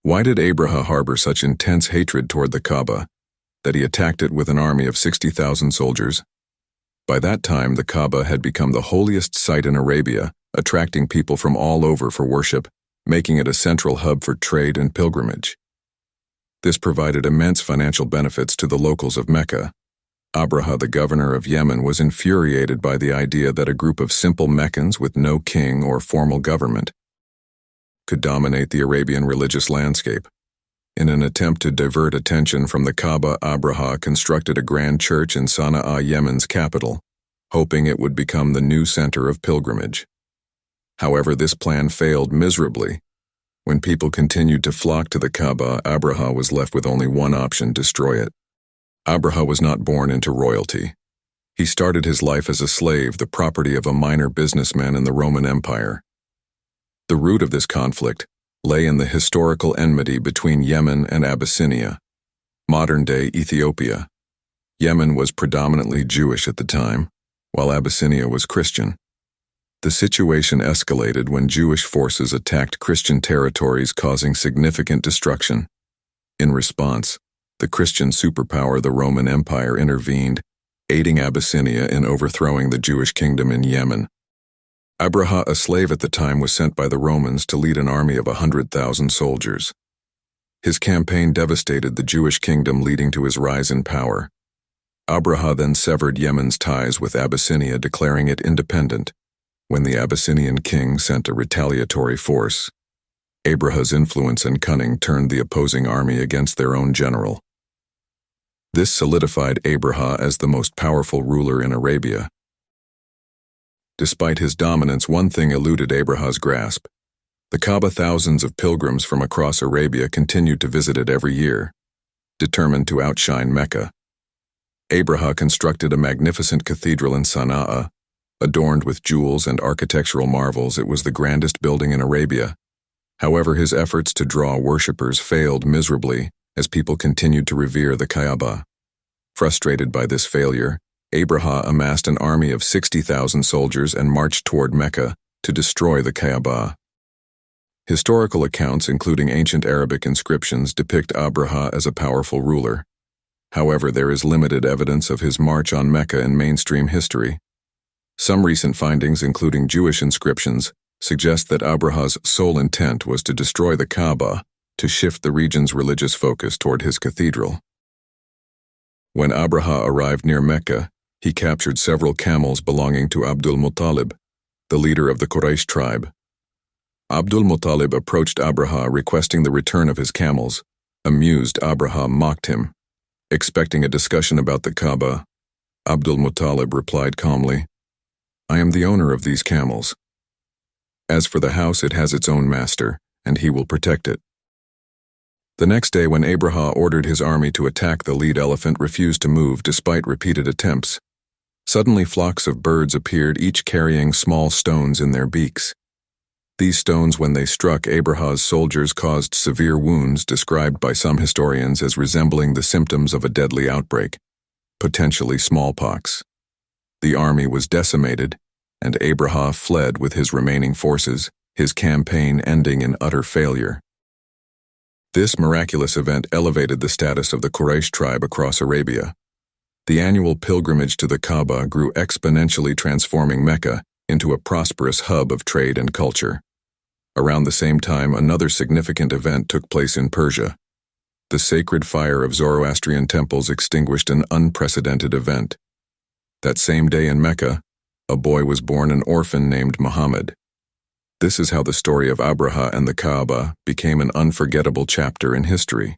Why did Abraha harbor such intense hatred toward the Kaaba that he attacked it with an army of 60,000 soldiers? By that time, the Kaaba had become the holiest site in Arabia, attracting people from all over for worship, making it a central hub for trade and pilgrimage. This provided immense financial benefits to the locals of Mecca. Abraha, the governor of Yemen, was infuriated by the idea that a group of simple Meccans with no king or formal government could dominate the Arabian religious landscape. In an attempt to divert attention from the Kaaba, Abraha constructed a grand church in Sana'a, Yemen's capital, hoping it would become the new center of pilgrimage. However, this plan failed miserably. When people continued to flock to the Kaaba, Abraha was left with only one option: destroy it. Abraha was not born into royalty. He started his life as a slave, the property of a minor businessman in the Roman Empire. The root of this conflict lay in the historical enmity between Yemen and Abyssinia, modern-day Ethiopia. Yemen was predominantly Jewish at the time, while Abyssinia was Christian. The situation escalated when Jewish forces attacked Christian territories, causing significant destruction. In response, the Christian superpower, the Roman Empire, intervened, aiding Abyssinia in overthrowing the Jewish kingdom in Yemen. Abraha, a slave at the time, was sent by the Romans to lead an army of 100,000 soldiers. His campaign devastated the Jewish kingdom, leading to his rise in power. Abraha then severed Yemen's ties with Abyssinia, declaring it independent. When the Abyssinian king sent a retaliatory force, Abraha's influence and cunning turned the opposing army against their own general. This solidified Abraha as the most powerful ruler in Arabia. Despite his dominance, one thing eluded Abraha's grasp. The Kaaba. Thousands of pilgrims from across Arabia continued to visit it every year, determined to outshine Mecca. Abraha constructed a magnificent cathedral in Sana'a. Adorned with jewels and architectural marvels, it was the grandest building in Arabia. However, his efforts to draw worshippers failed miserably as people continued to revere the Kaaba. Frustrated by this failure, Abraha amassed an army of 60,000 soldiers and marched toward Mecca to destroy the Kaaba. Historical accounts, including ancient Arabic inscriptions, depict Abraha as a powerful ruler. However, there is limited evidence of his march on Mecca in mainstream history. Some recent findings, including Jewish inscriptions, suggest that Abraha's sole intent was to destroy the Kaaba, to shift the region's religious focus toward his cathedral. When Abraha arrived near Mecca, he captured several camels belonging to Abdul Muttalib, the leader of the Quraysh tribe. Abdul Muttalib approached Abraha requesting the return of his camels. Amused, Abraha mocked him. Expecting a discussion about the Kaaba, Abdul Muttalib replied calmly, "I am the owner of these camels. As for the house, it has its own master, and he will protect it." The next day, when Abraha ordered his army to attack, the lead elephant refused to move despite repeated attempts. Suddenly, flocks of birds appeared, each carrying small stones in their beaks. These stones, when they struck Abraha's soldiers, caused severe wounds described by some historians as resembling the symptoms of a deadly outbreak, potentially smallpox. The army was decimated, and Abraha fled with his remaining forces, his campaign ending in utter failure. This miraculous event elevated the status of the Quraysh tribe across Arabia. The annual pilgrimage to the Kaaba grew exponentially, transforming Mecca into a prosperous hub of trade and culture. Around the same time, another significant event took place in Persia. The sacred fire of Zoroastrian temples extinguished an unprecedented event. That same day in Mecca, a boy was born, an orphan named Muhammad. This is how the story of Abraha and the Kaaba became an unforgettable chapter in history.